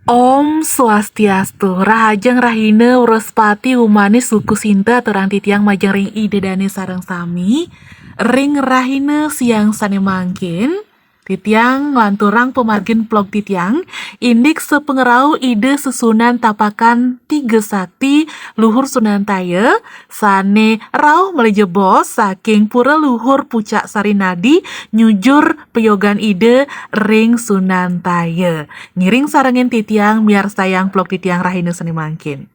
Om Swastiastu, Rahajeng Rahina Wrespati Umani Suku Sinta Turang Titiang Majeng Ring Ide Dani Sareng Sami Ring Rahina Siang Sane Mangkin Titiang Lanturang Pemargin Plog Titiang Indik Sepengerau Ide Susunan Tapakan Tiga Sakti Luhur Sunan Taya Sane Rauh Melejebos Saking Pura Luhur Pucak Sarinadi Nyujur Peyogan Ide Ring Sunan Taya Ngiring sarengin titiang biar sayang plog titiang Rahina Sane Mangkin.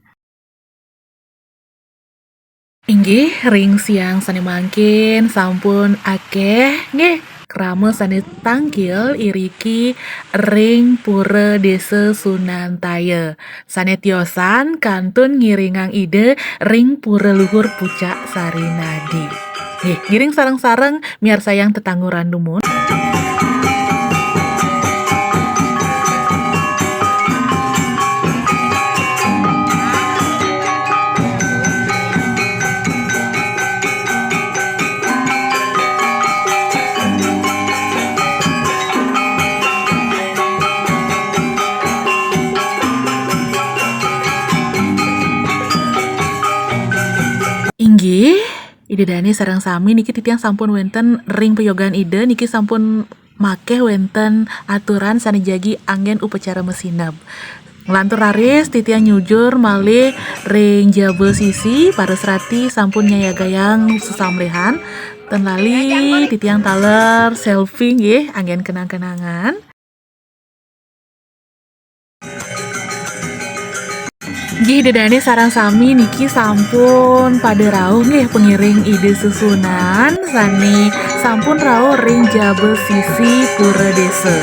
Inggih ring siang sane mangkin sampun akeh nggih krama sane tanggil iriki ring pura desa Sunan Taya. Sane tiosan kantun ngiringang ide ring pura luhur pucak Sarinadi. Nggih, ngiring sareng-sareng biar sayang tetangguran dumun. Inggih, ide Dani sareng sami niki titiang sampun wenten ring peyogan ide niki sampun makeh wenten aturan sane jagi anggen upacara mesinap. Ngelantur raris titiang nyujur malih ring jabel sisi pares rati sampun nyayagayang sesamlehan ten lali titiang taler selfie nggih anggen kenang-kenangan. Nggih dedane sarang sami niki sampun pada rauh nggih pengiring ide susunan sani sampun rauh ring jabel sisi pura desa.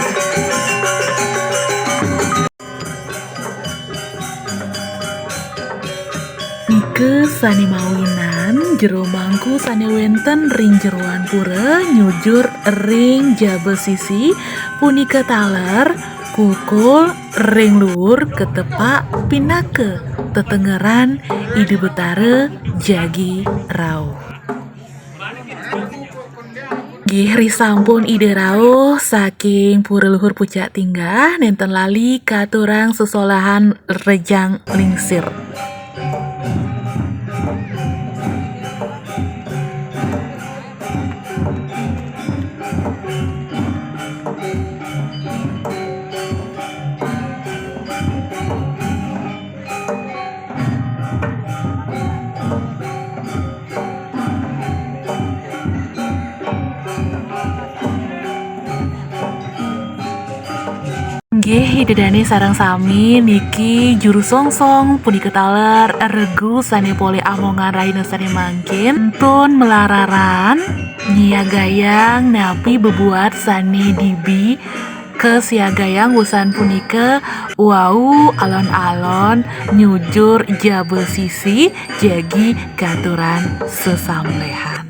Nike sani mawinan jero mangku sani wenten ring jeroan pura nyujur ring jabel sisi punika taler kukul ring luhur ketepak pinake tetengeran ide betara jagi rauh. Gihri sampun ide rauh saking pura luhur pucak tinggah nenten lali katurang sesolahan rejang lingsir. Nggih, dedane sarang sami niki juru songsong puni ketaler regu sane pole amongan Rahina Sane Mangkin tun melararan nyiagayang napi bebuat sane dibi ke siagayang wusan punika wau alon-alon nyujur jabel sisi jagi katuran sesamlehan.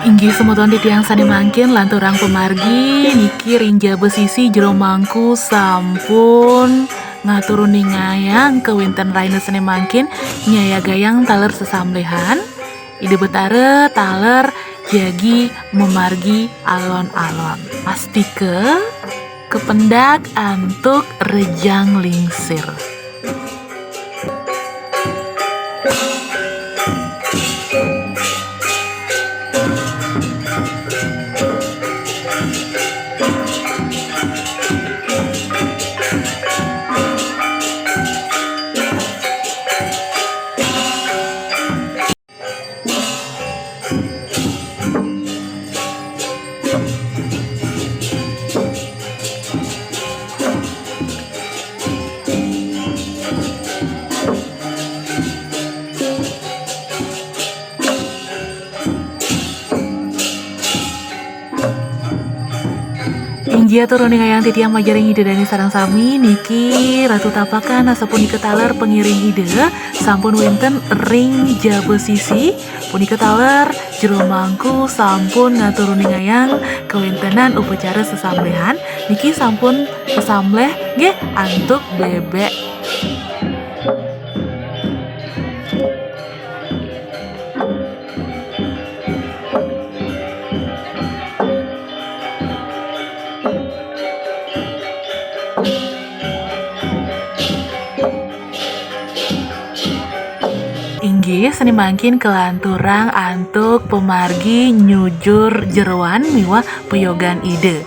Inggih semoton titiang sane mangkin lanturang pemargi niki rinja besisi jero mangku sampun ngaturun ningayang ke winten Rahina Sane Mangkin nyayagayang taler sesamlehan ide betare taler jagi memargi alon-alon pasti kependak antuk rejang lingsir. Inggih turun ngayang titiang majaring ide dani sarang sami niki ratu tapakan sapunika taler pengiring ide sampun wenten ring jabe sisi punika taler jero mangku sampun ngaturuni ngayang kewentenan upacara sesamblehan niki sampun pesambleh nggih antuk bebek. Inggih seni mangkin kelanturang antuk pemargi nyujur jeruan miwah peyogan ide.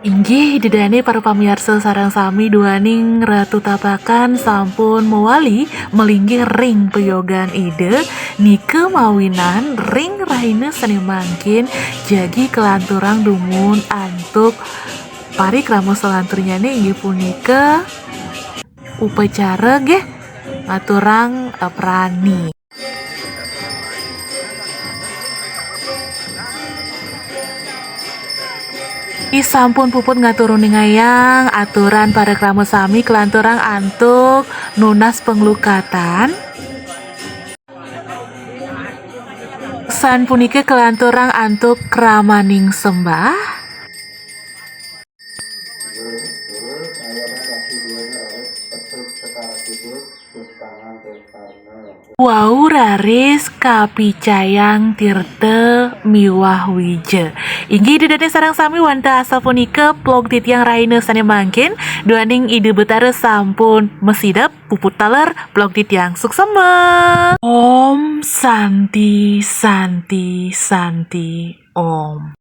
Inggih didane para pamirsa sarang sami duaning ratu tapakan sampun mewali melinggih ring peyogan ide nike mawinan ring rahina seni mangkin jagi kelanturang dumun antuk pari kramo selanturnya inggih punika upacara nggih ngaturang prani. Sampun puput ngaturuni ngayang aturan para krama sami kelanturang antuk nunas penglukatan. San punike kelanturang antuk kramaning sembah. Wau raris kapicayang tirte miwah wije. Inggih didane sarang sami wanta asal punike plog titiang raine sane mangkin duaning ide betara sampun mesidap puput taler plog titiang suksema. Om Santi Santi Santi Om.